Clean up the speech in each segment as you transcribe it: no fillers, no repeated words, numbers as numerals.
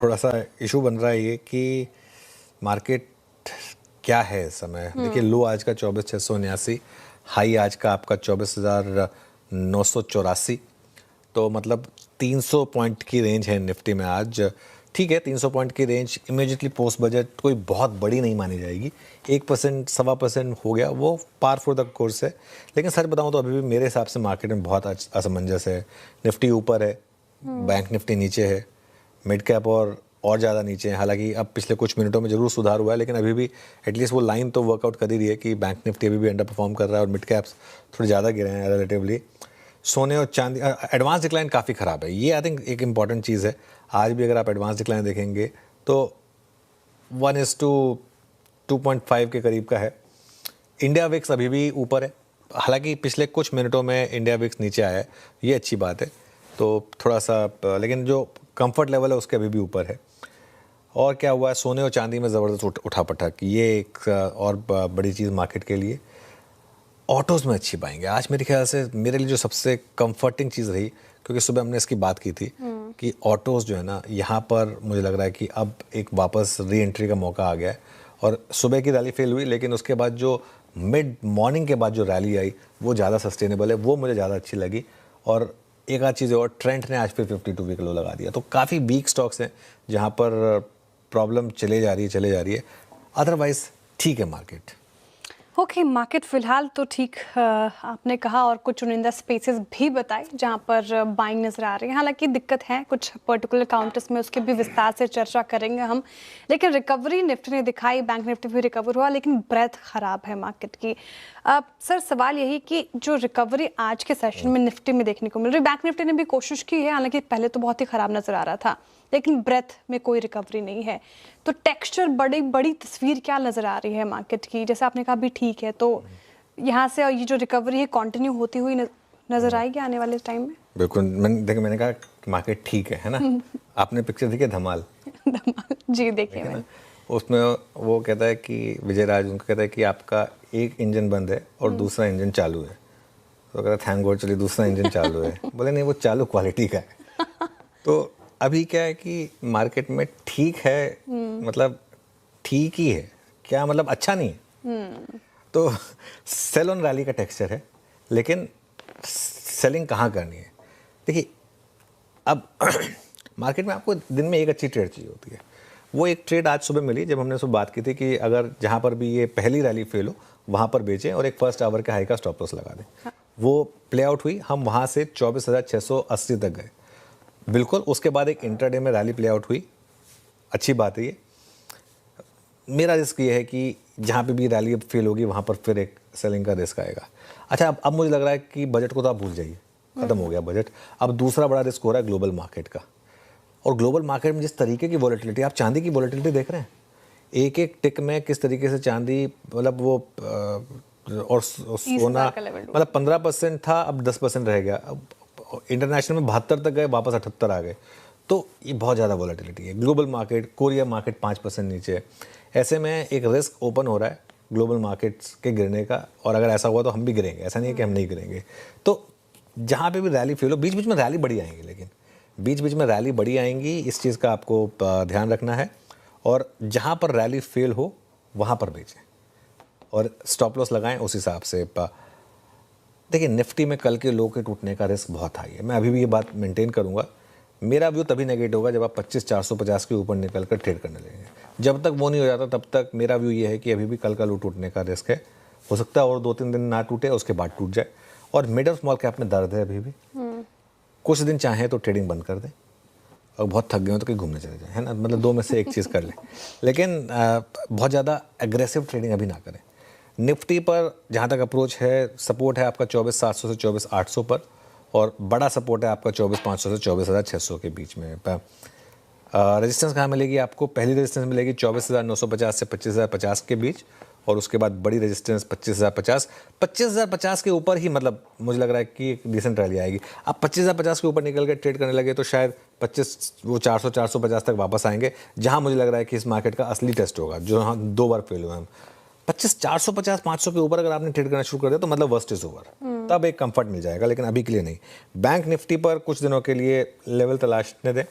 थोड़ा सा इशू बन रहा है ये कि मार्केट क्या है इस समय। देखिए, लो आज का 24,679, हाई आज का आपका 24,984। तो मतलब 300 पॉइंट की रेंज है निफ्टी में आज। ठीक है, 300 पॉइंट की रेंज इमीडिएटली पोस्ट बजट कोई बहुत बड़ी नहीं मानी जाएगी। 1% 1.25% हो गया, वो पार फॉर द कोर्स है। लेकिन सच बताऊं तो अभी भी मेरे हिसाब से मार्केट में बहुत असमंजस है। निफ्टी ऊपर है, बैंक निफ्टी नीचे है, मिड कैप और ज़्यादा नीचे हैं। हालांकि अब पिछले कुछ मिनटों में ज़रूर सुधार हुआ है, लेकिन अभी भी एटलीस्ट वो लाइन तो वर्कआउट कर ही रही है कि बैंक निफ्टी अभी भी अंडर परफॉर्म कर रहा है और मिड कैप्स थोड़े ज़्यादा गिरे हैं रिलेटिवली। सोने और चांदी एडवांस डिक्लाइन काफ़ी ख़राब है, ये आई थिंक एक इंपॉर्टेंट चीज़ है। आज भी अगर आप एडवांस डिक्लाइन देखेंगे तो 1:2.5 के करीब का है। इंडिया विक्स अभी भी ऊपर है, हालांकि पिछले कुछ मिनटों में इंडिया विक्स नीचे आया है, ये अच्छी बात है। तो थोड़ा सा, लेकिन जो कंफर्ट लेवल है उसके अभी भी ऊपर है। और क्या हुआ है, सोने और चांदी में ज़बरदस्त उठापटक, ये एक और बड़ी चीज़ मार्केट के लिए। ऑटोज़ में अच्छी पाएंगे आज, मेरे ख्याल से मेरे लिए जो सबसे कंफर्टिंग चीज़ रही, क्योंकि सुबह हमने इसकी बात की थी कि ऑटोज़ जो है ना, यहाँ पर मुझे लग रहा है कि अब एक वापस री एंट्री का मौका आ गया है। और सुबह की रैली फेल हुई, लेकिन उसके बाद जो मिड मॉर्निंग के बाद जो रैली आई वो ज़्यादा सस्टेनेबल है, वो मुझे ज़्यादा अच्छी लगी। और एक आध चीज़ और, ट्रेंड ने आज फिर 52 वीक लो लगा दिया। तो काफ़ी वीक स्टॉक्स हैं जहाँ पर प्रॉब्लम चले जा रही है। अदरवाइज ठीक है मार्केट। ओके, मार्केट फिलहाल तो ठीक आपने कहा, और कुछ चुनिंदा स्पेसेस भी बताए जहां पर बाइंग नजर आ रही है। हालांकि दिक्कत है कुछ पर्टिकुलर काउंटर्स में, उसके भी विस्तार से चर्चा करेंगे हम। लेकिन रिकवरी निफ्टी ने दिखाई, बैंक निफ्टी भी रिकवर हुआ, लेकिन ब्रेथ खराब है मार्केट की। सर, सवाल यही कि जो रिकवरी आज के सेशन में निफ्टी में देखने को मिल रही, बैंक निफ्टी ने भी कोशिश की है, हालांकि पहले तो बहुत ही खराब नजर आ रहा था, लेकिन ब्रेथ में कोई रिकवरी नहीं है। तो टेक्सचर, बड़ी बड़ी तस्वीर क्या नज़र आ रही है मार्केट की? जैसे आपने कहा भी ठीक है, तो यहाँ से ये जो रिकवरी है कंटिन्यू होती हुई नज़र आएगी आने वाले टाइम में? बिल्कुल। मैंने कहा मार्केट ठीक है ना। आपने पिक्चर देखी धमाल? धमाल जी, देखिए मैंने। उसमें वो कहता है कि विजय राज उनको कहता है कि आपका एक इंजन बंद है और दूसरा इंजन चालू है। तो कहता है थैंक गॉड, चलिए दूसरा इंजन चालू है। बोले नहीं, वो चालू क्वालिटी का है। तो अभी क्या है कि मार्केट में ठीक है, मतलब ठीक ही है, क्या मतलब अच्छा नहीं है। तो सेल ऑन रैली का टेक्सचर है, लेकिन सेलिंग कहाँ करनी है? देखिए, अब मार्केट में आपको दिन में एक अच्छी ट्रेड चाहिए होती है। वो एक ट्रेड आज सुबह मिली, जब हमने सुबह बात की थी कि अगर जहाँ पर भी ये पहली रैली फेल हो वहाँ पर बेचें और एक फर्स्ट आवर के हाई का स्टॉप लॉस लगा दें। हाँ। वो प्ले आउट हुई, हम वहाँ से 24,680 तक गए। बिल्कुल, उसके बाद एक इंट्राडे में रैली प्ले आउट हुई, अच्छी बात है ये। मेरा रिस्क ये है कि जहाँ पे भी रैली अब फेल होगी वहाँ पर फिर एक सेलिंग का रिस्क आएगा। अच्छा, अब मुझे लग रहा है कि बजट को तो आप भूल जाइए, खत्म हो गया बजट। अब दूसरा बड़ा रिस्क हो रहा है ग्लोबल मार्केट का। और ग्लोबल मार्केट में जिस तरीके की वॉलेटिलिटी, आप चांदी की वॉलेटिलिटी देख रहे हैं, एक एक टिक में किस तरीके से चांदी, मतलब वो और सोना, मतलब 15% था, अब 10% रह गया। अब इंटरनेशनल में 72 तक गए, वापस 78 आ गए। तो ये बहुत ज़्यादा वॉलेटिलिटी है। ग्लोबल मार्केट, कोरिया मार्केट 5% नीचे है। ऐसे में एक रिस्क ओपन हो रहा है ग्लोबल मार्केट्स के गिरने का, और अगर ऐसा हुआ तो हम भी गिरेंगे, ऐसा नहीं है कि हम नहीं गिरेंगे। तो जहाँ पे भी रैली फेल हो, बीच बीच में रैली बड़ी आएंगी, लेकिन बीच बीच में रैली बड़ी आएंगी, इस चीज़ का आपको ध्यान रखना है। और जहाँ पर रैली फेल हो वहाँ पर बेचें और स्टॉप लॉस लगाएं उस हिसाब से। देखिए, निफ्टी में कल के लो के टूटने का रिस्क बहुत हाई है। मैं अभी भी ये बात मेंटेन करूंगा। मेरा व्यू तभी नेगेटिव होगा जब आप 25,450 के ऊपर निकल कर ट्रेड करने लगेंगे। जब तक वो नहीं हो जाता तब तक मेरा व्यू ये है कि अभी भी कल का लो टूटने का रिस्क है। हो सकता है और 2-3 दिन ना टूटे, उसके बाद टूट जाए। और मिड और स्मॉल कैप में दर्द है अभी भी। कुछ दिन चाहें तो ट्रेडिंग बंद कर दें, और बहुत थक गए हो तो कहीं घूमने चले जाएं, है ना। मतलब दो में से एक चीज़ कर लें, लेकिन बहुत ज़्यादा एग्रेसिव ट्रेडिंग अभी ना करें। निफ्टी पर जहाँ तक अप्रोच है, सपोर्ट है आपका 24,700 से 24,800 पर, और बड़ा सपोर्ट है आपका 24,500 से 24,600 के बीच में। रेजिस्टेंस कहाँ मिलेगी आपको? पहली रेजिस्टेंस मिलेगी 24,950 से 25,050 के बीच, और उसके बाद बड़ी रेजिस्टेंस 25,050 के ऊपर ही, मतलब मुझे लग रहा है कि एक डिसेंट रैली आएगी। आप 25,050 के ऊपर निकल के ट्रेड करने लगे तो शायद 400-450 तक वापस आएंगे, जहां मुझे लग रहा है कि इस मार्केट का असली टेस्ट होगा, जो हम 2 बार फेल हुए हम। 450-500 के ऊपर अगर आपने ट्रेड करना शुरू कर दिया तो मतलब वर्स्ट इज ओवर, तब एक कंफर्ट मिल जाएगा, लेकिन अभी के लिए नहीं। बैंक निफ्टी पर कुछ दिनों के लिए लेवल तलाशने दें,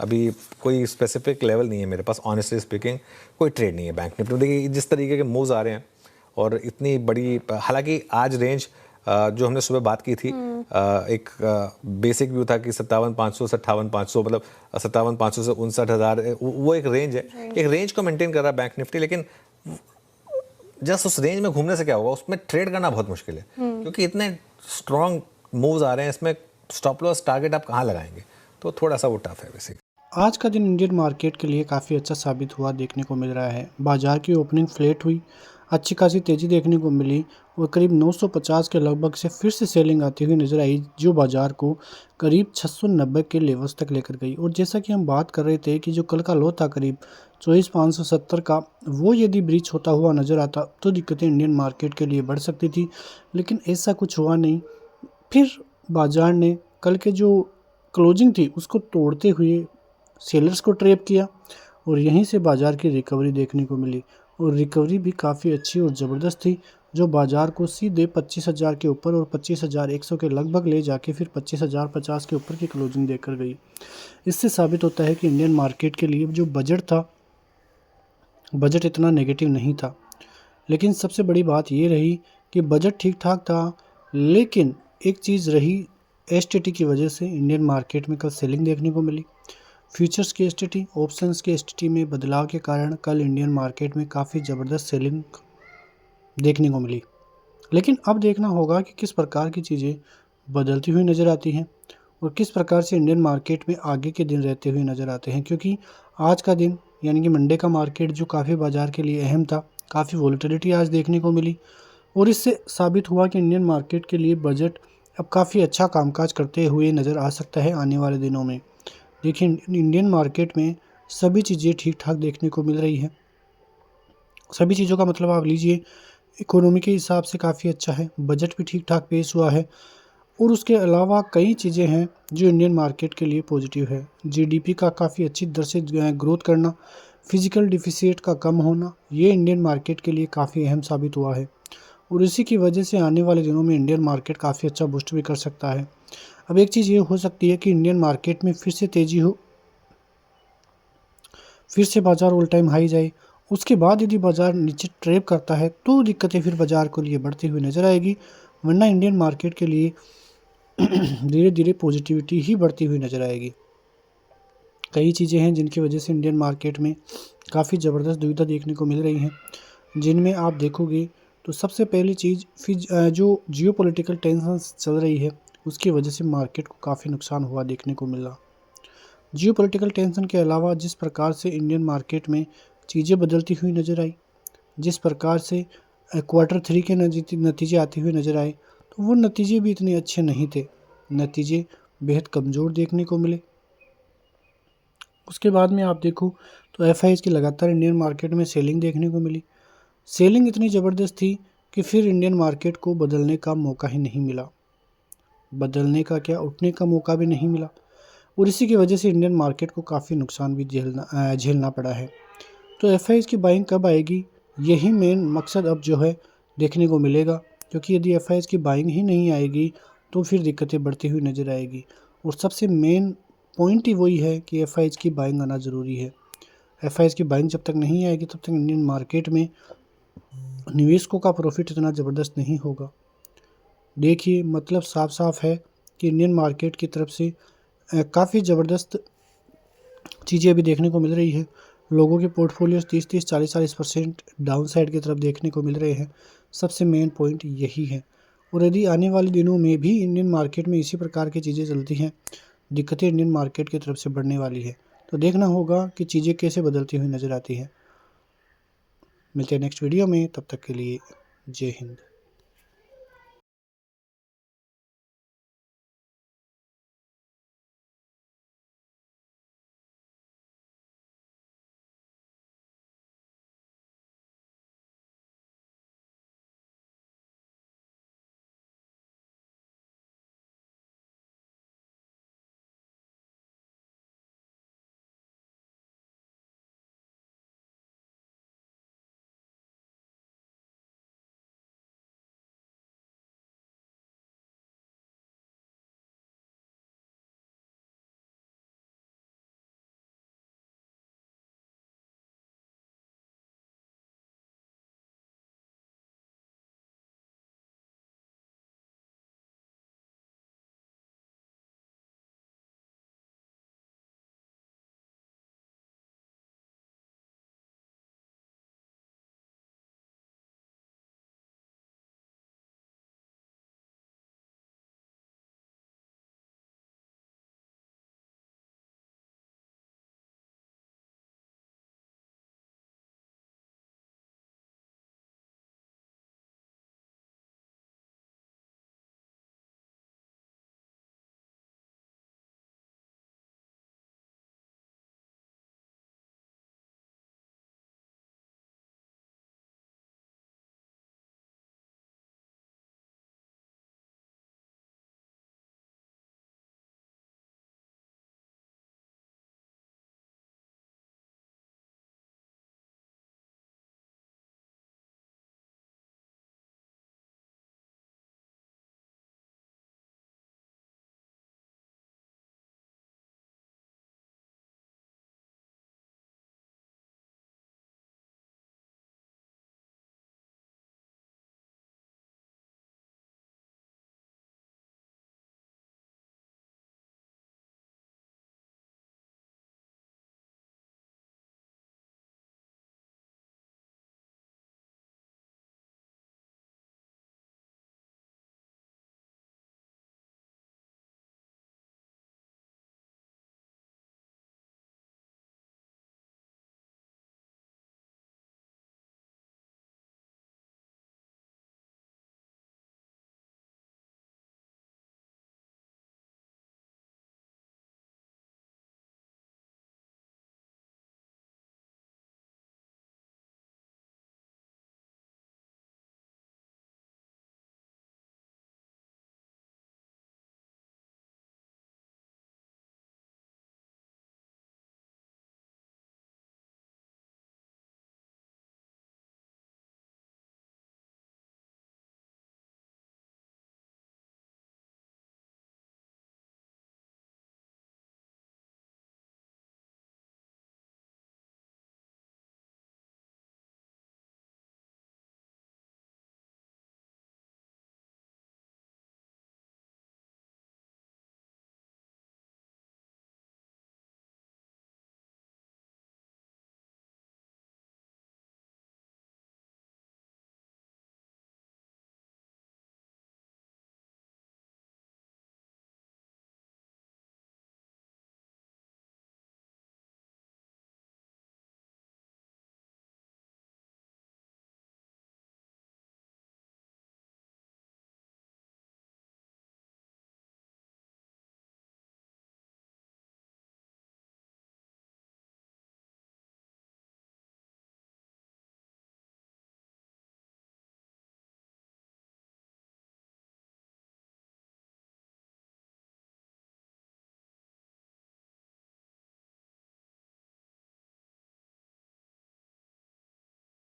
अभी कोई स्पेसिफिक लेवल नहीं है मेरे पास, ऑनेस्टली स्पीकिंग कोई ट्रेड नहीं है बैंक निफ्टी में। देखिए जिस तरीके के मूव्स आ रहे हैं और इतनी बड़ी, हालांकि आज रेंज जो हमने सुबह बात की थी, एक बेसिक व्यू था कि 57,500 से 58,500, मतलब 57,500 से 59,000, वो एक रेंज है, एक रेंज को मेंटेन कर रहा है बैंक निफ्टी। लेकिन जस्ट उस रेंज में घूमने से क्या होगा, उसमें ट्रेड करना बहुत मुश्किल है क्योंकि इतने स्ट्रॉन्ग मूव्स आ रहे हैं, इसमें स्टॉप लॉस टारगेट आप कहाँ लगाएंगे, तो थोड़ा सा वो टफ है बेसिक। आज का दिन इंडियन मार्केट के लिए काफ़ी अच्छा साबित हुआ देखने को मिल रहा है। बाजार की ओपनिंग फ्लैट हुई, अच्छी खासी तेज़ी देखने को मिली और करीब 950 के लगभग से फिर से सेलिंग आती हुई नज़र आई, जो बाजार को करीब 690 के लेवल्स तक लेकर गई। और जैसा कि हम बात कर रहे थे कि जो कल का लो था करीब 24,570 का, वो यदि ब्रीच होता हुआ नज़र आता तो दिक्कतें इंडियन मार्केट के लिए बढ़ सकती थी, लेकिन ऐसा कुछ हुआ नहीं। फिर बाजार ने कल के जो क्लोजिंग थी उसको तोड़ते हुए सेलर्स को ट्रैप किया और यहीं से बाज़ार की रिकवरी देखने को मिली और रिकवरी भी काफ़ी अच्छी और ज़बरदस्त थी, जो बाज़ार को सीधे 25,000 के ऊपर और 25,100 के लगभग ले जाके फिर 25,050 के ऊपर की क्लोजिंग देकर गई। इससे साबित होता है कि इंडियन मार्केट के लिए जो बजट था, बजट इतना नेगेटिव नहीं था। लेकिन सबसे बड़ी बात ये रही कि बजट ठीक ठाक था, लेकिन एक चीज़ रही, एसटीटी की वजह से इंडियन मार्केट में कल सेलिंग देखने को मिली। फ्यूचर्स की एसटीटी, ऑप्शंस की एसटीटी में बदलाव के कारण कल इंडियन मार्केट में काफ़ी ज़बरदस्त सेलिंग देखने को मिली। लेकिन अब देखना होगा कि किस प्रकार की चीज़ें बदलती हुई नज़र आती हैं और किस प्रकार से इंडियन मार्केट में आगे के दिन रहते हुए नज़र आते हैं, क्योंकि आज का दिन यानी कि मंडे का मार्केट जो काफ़ी बाज़ार के लिए अहम था, काफ़ी वॉलेटिलिटी आज देखने को मिली और इससे साबित हुआ कि इंडियन मार्केट के लिए बजट अब काफ़ी अच्छा कामकाज करते हुए नज़र आ सकता है आने वाले दिनों में। देखिए इंडियन मार्केट में सभी चीज़ें ठीक ठाक देखने को मिल रही हैं। सभी चीज़ों का मतलब आप लीजिए, इकोनॉमी के हिसाब से काफ़ी अच्छा है, बजट भी ठीक ठाक पेश हुआ है और उसके अलावा कई चीज़ें हैं जो इंडियन मार्केट के लिए पॉजिटिव है। जीडीपी का काफ़ी अच्छी दर से ग्रोथ करना, फिजिकल डिफिसिट का कम होना, ये इंडियन मार्केट के लिए काफ़ी अहम साबित हुआ है और इसी की वजह से आने वाले दिनों में इंडियन मार्केट काफ़ी अच्छा बूस्ट भी कर सकता है। अब एक चीज़ ये हो सकती है कि इंडियन मार्केट में फिर से तेज़ी हो, फिर से बाज़ार ऑल टाइम हाई जाए, उसके बाद यदि बाज़ार नीचे ट्रेप करता है तो दिक्कतें फिर बाज़ार को लिए बढ़ती हुई नज़र आएगी, वरना इंडियन मार्केट के लिए धीरे धीरे पॉजिटिविटी ही बढ़ती हुई नज़र आएगी। कई चीज़ें हैं जिनकी वजह से इंडियन मार्केट में काफ़ी ज़बरदस्त दुविधा देखने को मिल रही हैं, जिनमें आप देखोगे तो सबसे पहली चीज़ फिर जो जियोपॉलिटिकल टेंशन चल रही है उसकी वजह से मार्केट को काफ़ी नुकसान हुआ देखने को मिला। जियोपॉलिटिकल टेंशन के अलावा जिस प्रकार से इंडियन मार्केट में चीज़ें बदलती हुई नज़र आई, जिस प्रकार से Q3 के नतीजे आते हुए नज़र आए, तो वो नतीजे भी इतने अच्छे नहीं थे, नतीजे बेहद कमज़ोर देखने को मिले। उसके बाद में आप देखो तो एफआईज की लगातार इंडियन मार्केट में सेलिंग देखने को मिली। सेलिंग इतनी ज़बरदस्त थी कि फिर इंडियन मार्केट को बदलने का मौका ही नहीं मिला, बदलने का क्या, उठने का मौका भी नहीं मिला और इसी की वजह से इंडियन मार्केट को काफ़ी नुकसान भी झेलना पड़ा है। तो एफआईज की बाइंग कब आएगी, यही मेन मकसद अब जो है देखने को मिलेगा, क्योंकि यदि एफआईज की बाइंग ही नहीं आएगी तो फिर दिक्कतें बढ़ती हुई नज़र आएगी और सबसे मेन पॉइंट ही वही है कि एफआईज की बाइंग आना ज़रूरी है। एफआईज की बाइंग जब तक नहीं आएगी तब तक इंडियन मार्केट में निवेशकों का प्रॉफिट इतना ज़बरदस्त नहीं होगा। देखिए मतलब साफ साफ है कि इंडियन मार्केट की तरफ से काफ़ी ज़बरदस्त चीज़ें अभी देखने को मिल रही है। लोगों के पोर्टफोलियोज 30-30, 40-40% डाउन साइड की तरफ देखने को मिल रहे हैं। सबसे मेन पॉइंट यही है और यदि आने वाले दिनों में भी इंडियन मार्केट में इसी प्रकार की चीज़ें चलती हैं, दिक्कतें इंडियन मार्केट की तरफ से बढ़ने वाली है, तो देखना होगा कि चीज़ें कैसे बदलती हुई नज़र आती हैं। मिलते हैं नेक्स्ट वीडियो में, तब तक के लिए जय हिंद।